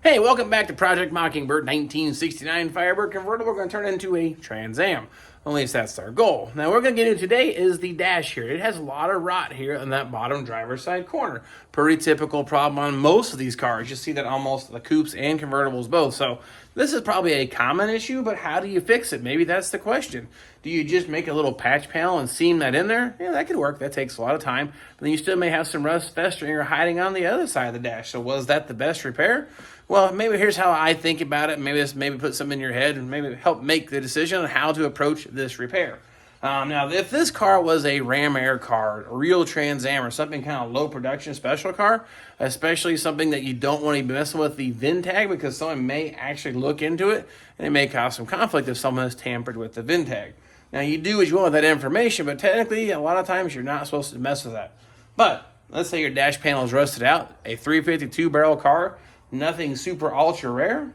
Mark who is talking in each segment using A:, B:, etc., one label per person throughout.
A: Hey, welcome back to Project Mockingbird 1969 Firebird convertible. We're going to turn it into a Trans Am. At least that's our goal. Now, what we're going to get into today is the dash here. It has a lot of rot here in that bottom driver's side corner. Pretty typical problem on most of these cars. You see that almost the coupes and convertibles both. So this is probably a common issue, but how do you fix it? Maybe that's the question. Do you just make a little patch panel and seam that in there? Yeah, that could work. That takes a lot of time. But then you still may have some rust festering or hiding on the other side of the dash. So was that the best repair? Well, maybe here's how I think about it. Maybe put something in your head and maybe help make the decision on how to approach this repair. Now, if this car was a Ram Air car, a real Trans Am, or something kind of low production special car, especially something that you don't want to be messing with the VIN tag because someone may actually look into it and it may cause some conflict if someone has tampered with the VIN tag. Now, you do what you want with that information, but technically, a lot of times you're not supposed to mess with that. But let's say your dash panel is rusted out, a 352 barrel car, nothing super ultra rare.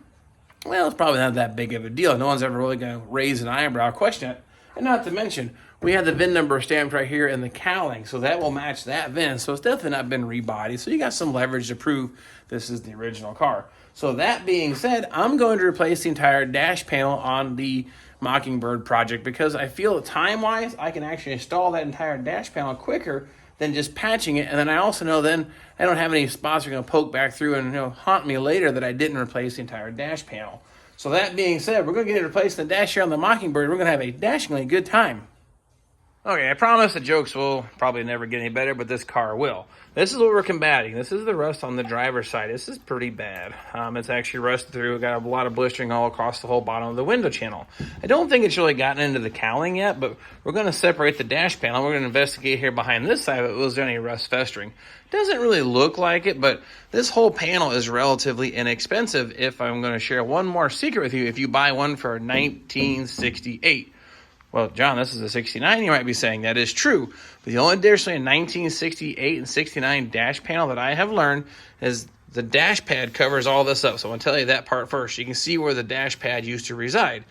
A: Well, it's probably not that big of a deal. No one's ever really going to raise an eyebrow, question it. And not to mention, we have the VIN number stamped right here in the cowling, so that will match that VIN. So it's definitely not been rebodied. So you got some leverage to prove this is the original car. So that being said, I'm going to replace the entire dash panel on the Mockingbird project because I feel time-wise, I can actually install that entire dash panel quicker than just patching it. And then I also know then I don't have any spots that are going to poke back through and haunt me later that I didn't replace the entire dash panel. So that being said, we're going to get it replaced the dash here on the Mockingbird. We're going to have a dashingly good time. Okay, I promise the jokes will probably never get any better, but this car will. This is what we're combating. This is the rust on the driver's side. This is pretty bad. It's actually rusted through. We've got a lot of blistering all across the whole bottom of the window channel. I don't think it's really gotten into the cowling yet, but we're going to separate the dash panel. We're going to investigate here behind this side of it. Was there any rust festering? Doesn't really look like it, but this whole panel is relatively inexpensive. If I'm going to share one more secret with you, if you buy one for 1968. Well, John, this is a 69, you might be saying. That is true. But the only difference between 1968 and 69 dash panel that I have learned is the dash pad covers all this up. So I'm going to tell you that part first. You can see where the dash pad used to reside.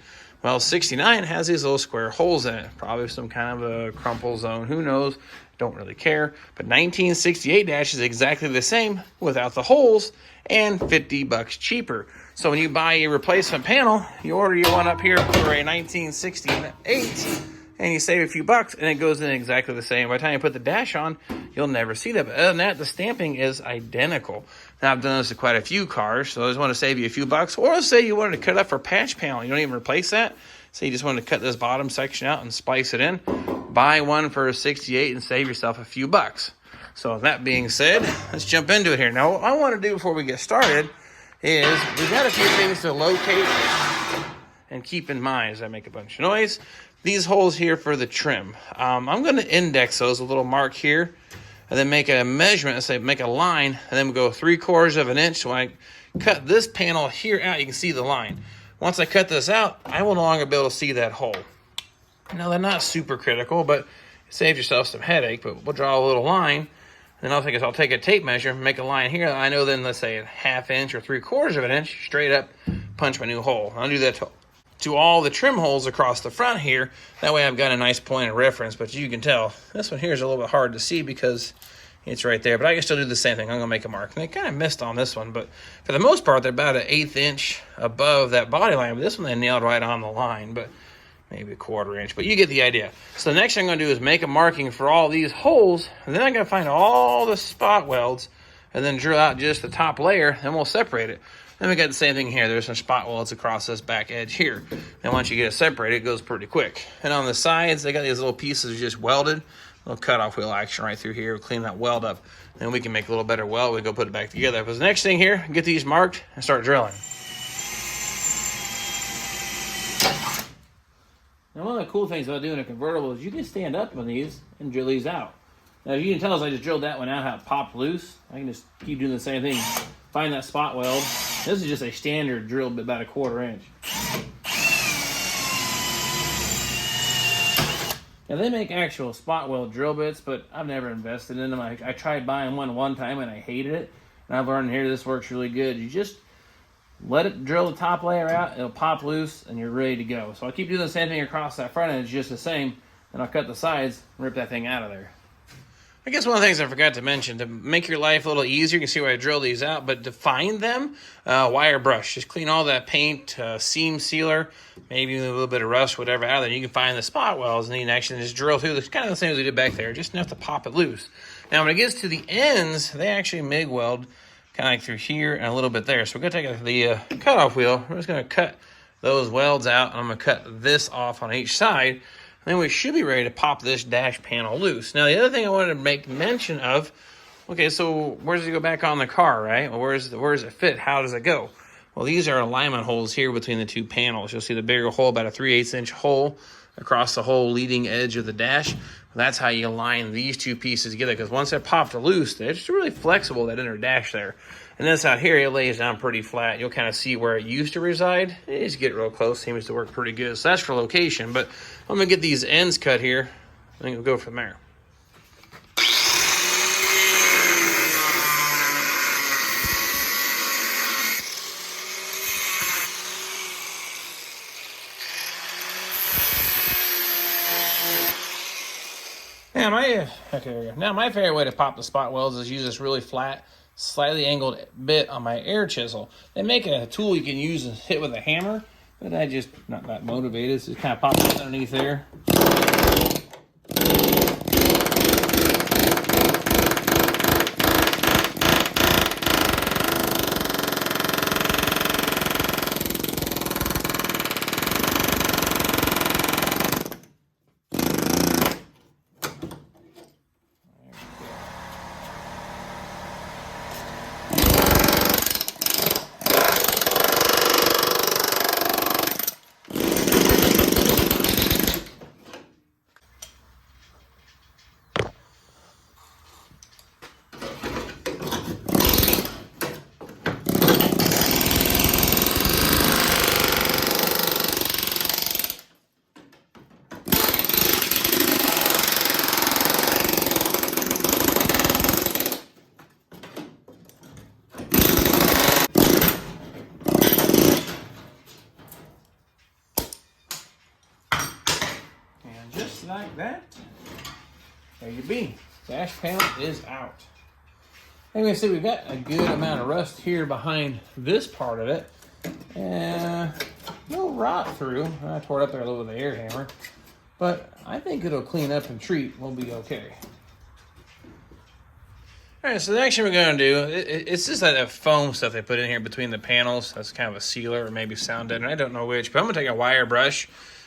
A: Well, 69 has these little square holes in it. Probably some kind of a crumple zone. Who knows? Don't really care. But 1968 dash is exactly the same without the holes and $50 cheaper. So when you buy a replacement panel, you order your one up here for a 1968 and you save a few bucks and it goes in exactly the same. By the time you put the dash on, you'll never see that. But other than that, the stamping is identical. Now, I've done this to quite a few cars, so I just want to save you a few bucks. Or say you wanted to cut up for patch panel. You don't even replace that. Say you just wanted to cut this bottom section out and splice it in. Buy one for 68 and save yourself a few bucks. So that being said, let's jump into it here. Now, what I want to do before we get started is we've got a few things to locate and keep in mind as I make a bunch of noise. These holes here for the trim. I'm going to index those, a little mark here, and then make a measurement, say make a line, and then we go 3/4 of an inch. So when I cut this panel here out, you can see the line. Once I cut this out, I will no longer be able to see that hole. Now, they're not super critical, but it saves yourself some headache, but we'll draw a little line. Then I'll take a tape measure, make a line here. I know then, let's say a 1/2 inch or 3/4 of an inch, straight up, punch my new hole. I'll do that to all the trim holes across the front here. That way I've got a nice point of reference, but you can tell this one here is a little bit hard to see because it's right there, but I can still do the same thing. I'm going to make a mark. And they kind of missed on this one, but for the most part, they're about an 1/8 inch above that body line. But this one, they nailed right on the line, but maybe a 1/4 inch, but you get the idea. So the next thing I'm going to do is make a marking for all these holes, and then I'm going to find all the spot welds, and then drill out just the top layer, and we'll separate it. Then we got the same thing here. There's some spot welds across this back edge here. And once you get it separated, it goes pretty quick. And on the sides, they got these little pieces just welded. Little cutoff wheel action right through here. We'll clean that weld up. Then we can make a little better weld. We go put it back together. But the next thing here, get these marked and start drilling. Now, one of the cool things about doing a convertible is you can stand up on these and drill these out. Now, if you can tell as I just drilled that one out how it popped loose, I can just keep doing the same thing. Find that spot weld. This is just a standard drill, but about a 1/4 inch. Now, they make actual spot weld drill bits, but I've never invested in them. I tried buying one time and I hated it. And I've learned here this works really good. You just let it drill the top layer out, it'll pop loose, and you're ready to go. So I'll keep doing the same thing across that front edge, just the same, and I'll cut the sides and rip that thing out of there. I guess one of the things I forgot to mention, to make your life a little easier, you can see where I drill these out, but to find them, wire brush. Just clean all that paint, seam sealer, maybe a little bit of rust, whatever, out of there. You can find the spot welds, and you can actually just drill through. It's kind of the same as we did back there, just enough to pop it loose. Now, when it gets to the ends, they actually MIG weld kind of like through here and a little bit there. So we're going to take the cutoff wheel. We're just going to cut those welds out, and I'm going to cut this off on each side. Then we should be ready to pop this dash panel loose. Now, the other thing I wanted to make mention of, okay, so where does it go back on the car, right? Well, where does it fit? How does it go? Well, these are alignment holes here between the two panels. You'll see the bigger hole, about a 3/8 inch hole across the whole leading edge of the dash. That's how you align these two pieces together, because once they're popped loose, they're just really flexible, that inner dash there. And this out here, it lays down pretty flat. You'll kind of see where it used to reside. You just get real close, seems to work pretty good. So that's for location, but I'm gonna get these ends cut here, and we'll go from there. Now my favorite way to pop the spot welds is use this really flat, slightly angled bit on my air chisel. They make a tool you can use and hit with a hammer, but I just not that motivated, so just kind of pop it underneath there. Like that, there you be. Dash panel is out. And we see we've got a good amount of rust here behind this part of it, and no rot through. I tore it up there a little with the air hammer, but I think it'll clean up and treat. We'll be okay. All right, so the next thing we're gonna do, it's just that foam stuff they put in here between the panels. That's kind of a sealer or maybe sound deadener. I don't know which, but I'm gonna take a wire brush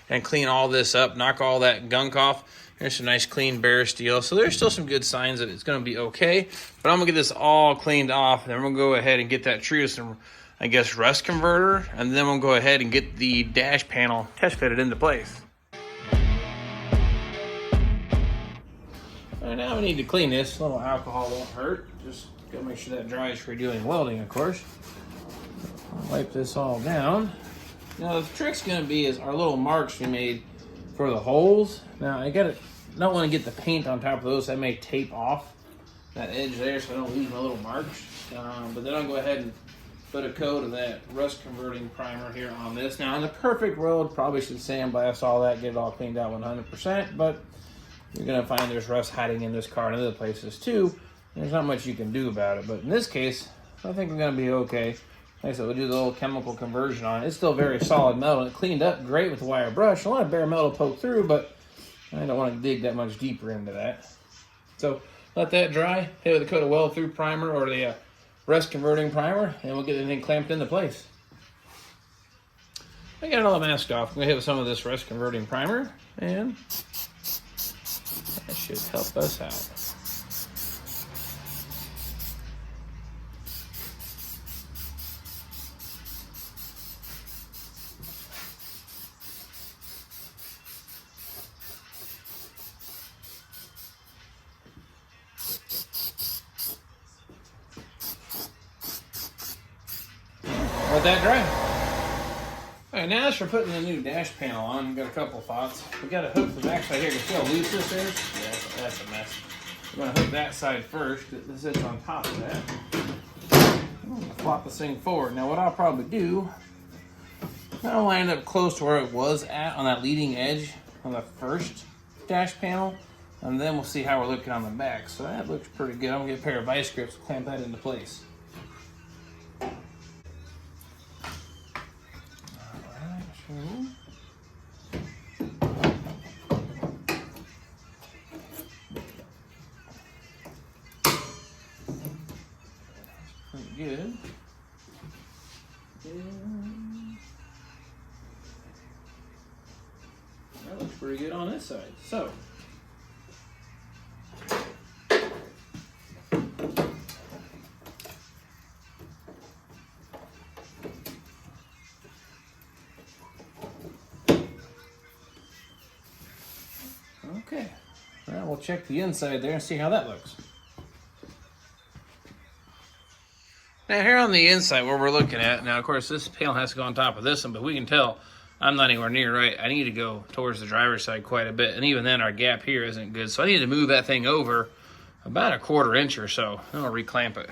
A: and clean all this up, knock all that gunk off. Here's some nice clean bare steel. So there's still some good signs that it's gonna be okay, but I'm gonna get this all cleaned off, and then we're gonna go ahead and get that treated some, I guess, rust converter, and then we'll go ahead and get the dash panel test fitted into place. All right, now we need to clean this. A little alcohol won't hurt. Just gotta make sure that dries for doing welding, of course. I'll wipe this all down. Now the trick's gonna be is our little marks we made for the holes. Now I don't want to get the paint on top of those. I may tape off that edge there so I don't lose my little marks. But then I'll go ahead and put a coat of that rust converting primer here on this. Now in the perfect world, probably should sandblast all that, get it all cleaned out 100%, but you're gonna find there's rust hiding in this car and other places too. There's not much you can do about it, but in this case, I think we're gonna be okay. Like I said, we'll do the little chemical conversion on it. It's still very solid metal. It cleaned up great with the wire brush. A lot of bare metal poke through, but I don't want to dig that much deeper into that. So let that dry. Hit with a coat of weld through primer or the rust converting primer, and we'll get everything clamped into place. I got all the mask off. I'm gonna hit with some of this rust converting primer, and that should help us out. Let that dry. All right, now as for putting the new dash panel on, we've got a couple thoughts. We got a hook from backside here. You can see how loose this is? Yeah, that's a mess. We're gonna hook that side first. This sits on top of that. I'm gonna flop this thing forward. Now what I'll probably do, I'll line it up close to where it was at on that leading edge on the first dash panel. And then we'll see how we're looking on the back. So that looks pretty good. I'm gonna get a pair of vice grips, clamp that into place. Alright, sure. Pretty good. That looks pretty good on this side. So okay, now we'll check the inside there and see how that looks. Now here on the inside, what we're looking at, now of course this panel has to go on top of this one, but we can tell I'm not anywhere near right. I need to go towards the driver's side quite a bit, and even then our gap here isn't good. So I need to move that thing over about a 1/4 inch or so. Then I'll reclamp it.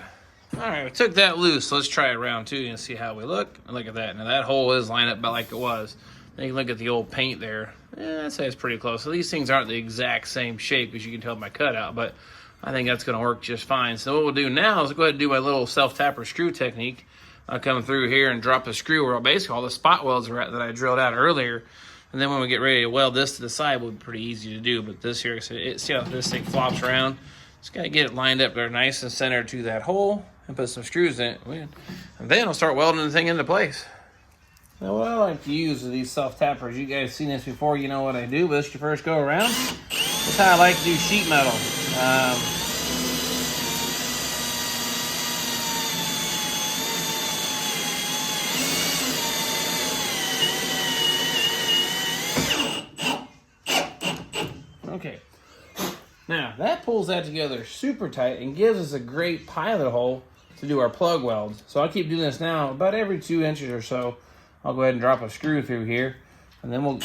A: All right, we took that loose. So let's try it around too and see how we look. And look at that. Now that hole is lined up about like it was. Then you can look at the old paint there. I'd say it's pretty close. So these things aren't the exact same shape as you can tell by cutout, but I think that's gonna work just fine. So what we'll do now is go ahead and do my little self-tapper screw technique. I'll come through here and drop a screw where basically all the spot welds are at that I drilled out earlier. And then when we get ready to weld this to the side, will be pretty easy to do. But this here, see how this thing flops around? Just gotta get it lined up there nice and centered to that hole and put some screws in it. And then I'll start welding the thing into place. Now what I like to use are these self-tappers. You guys seen this before, you know what I do, but this is your first go around. That's how I like to do sheet metal. Okay, now that pulls that together super tight and gives us a great pilot hole to do our plug welds. So I'll keep doing this now about every 2 inches or so. I'll go ahead and drop a screw through here and then we'll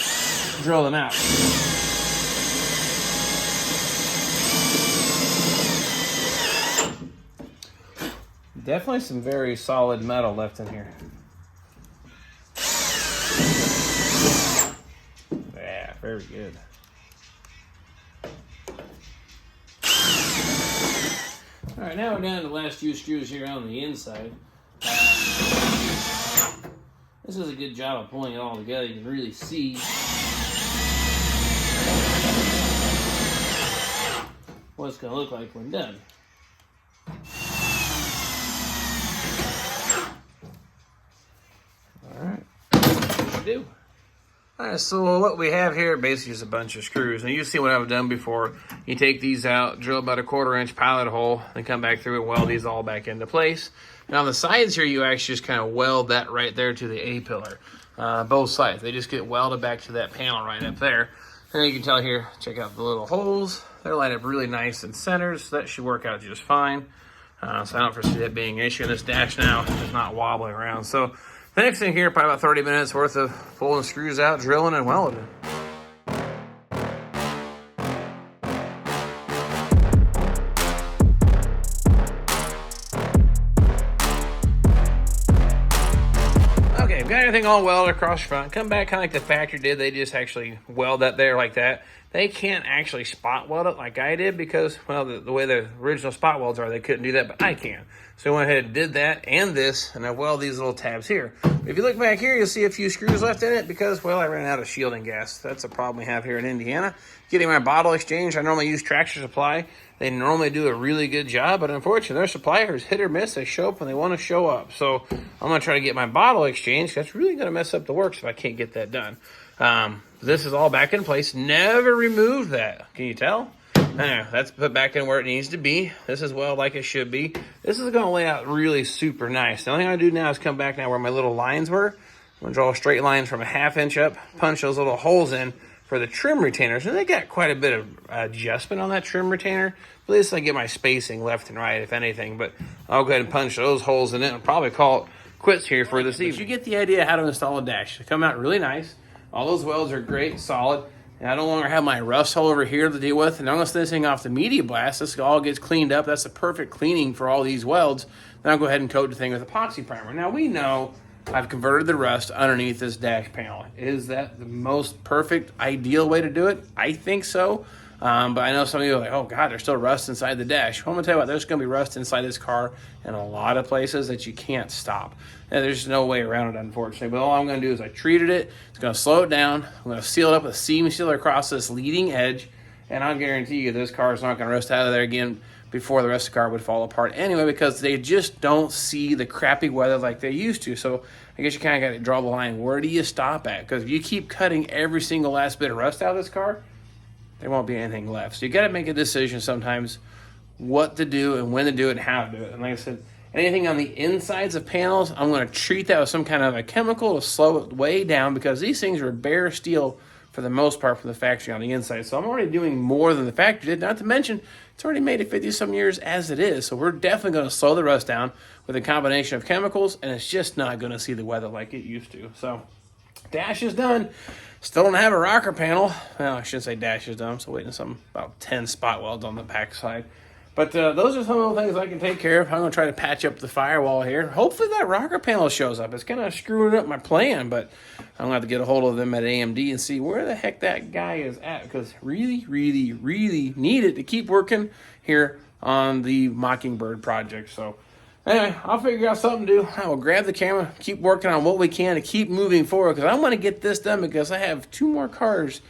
A: drill them out. Definitely some very solid metal left in here. Yeah, very good. All right, now we're down to the last few screws here on the inside. This is a good job of pulling it all together. You can really see what it's going to look like when done. All right, what you do. All right, so what we have here basically is a bunch of screws. Now you see what I've done before. You take these out, drill about a 1/4 inch pilot hole, then come back through and weld these all back into place. Now on the sides here, you actually just kind of weld that right there to the A-pillar. Both sides, they just get welded back to that panel right up there. And you can tell here, check out the little holes. They're lined up really nice and centered, so that should work out just fine. So I don't foresee that being an issue. This dash now is not wobbling around. So the next thing here, probably about 30 minutes worth of pulling screws out, drilling and welding. Okay, I've got everything all welded across the front. Come back kind of like the factory did. They just actually weld that there like that. They can't actually spot weld it like I did because, well, the way the original spot welds are, they couldn't do that, but I can. So I went ahead and did that and this, and I welded these little tabs here. If you look back here, you'll see a few screws left in it because, well, I ran out of shielding gas. That's a problem we have here in Indiana. Getting my bottle exchange, I normally use Tractor Supply. They normally do a really good job, but unfortunately, their supplier is hit or miss. They show up when they want to show up. So I'm going to try to get my bottle exchange. That's really going to mess up the works if I can't get that done. This is all back in place. Never removed that. Can you tell? Now, that's put back in where it needs to be. This is well like it should be. This is going to lay out really super nice. The only thing I do now is come back now where my little lines were. I'm going to draw straight lines from a 1/2 inch up, punch those little holes in for the trim retainers. And they got quite a bit of adjustment on that trim retainer. At least I get my spacing left and right, if anything. But I'll go ahead and punch those holes in it and probably call it quits here for this evening. But you get the idea how to install a dash. They come out really nice. All those welds are great, solid. And I no longer have my rust hole over here to deal with. And I'm going to send this thing off the media blast. This all gets cleaned up. That's the perfect cleaning for all these welds. Then I'll go ahead and coat the thing with epoxy primer. Now we know I've converted the rust underneath this dash panel. Is that the most perfect, ideal way to do it? I think so. But I know some of you are like, oh God, there's still rust inside the dash. Well, I'm gonna tell you what, there's gonna be rust inside this car in a lot of places that you can't stop. And there's no way around it, unfortunately. But all I'm gonna do is I treated it. It's gonna slow it down. I'm gonna seal it up with a seam sealer across this leading edge. And I'll guarantee you this car is not gonna rust out of there again before the rest of the car would fall apart anyway, because they just don't see the crappy weather like they used to. So I guess you kind of got to draw the line. Where do you stop at? Because if you keep cutting every single last bit of rust out of this car, there won't be anything left. So you got to make a decision sometimes what to do and when to do it and how to do it. And like I said, anything on the insides of panels, I'm going to treat that with some kind of a chemical to slow it way down, because these things are bare steel for the most part from the factory on the inside. So I'm already doing more than the factory did, not to mention it's already made it 50-some years as it is. So we're definitely going to slow the rust down with a combination of chemicals, and it's just not going to see the weather like it used to. So dash is done. Still don't have a rocker panel. Well, I shouldn't say dash is done. I'm still waiting on some about 10 spot welds on the back side. But those are some of the things I can take care of. I'm going to try to patch up the firewall here. Hopefully that rocker panel shows up. It's kind of screwing up my plan, but I'm going to have to get a hold of them at AMD and see where the heck that guy is at, because really, really, really need it to keep working here on the Mockingbird project. So anyway, I'll figure out something to do. I will grab the camera, keep working on what we can to keep moving forward, because I want to get this done, because I have 2 more cars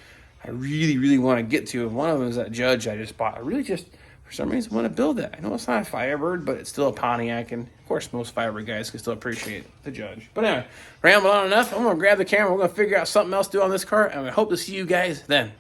A: I really, really want to get to. And one of them is that Judge I just bought. I really just, for some reason, want to build that. I know it's not a Firebird, but it's still a Pontiac, and of course most Firebird guys can still appreciate the Judge. But anyway, rambled on enough. I'm going to grab the camera. We're going to figure out something else to do on this car, and I hope to see you guys then.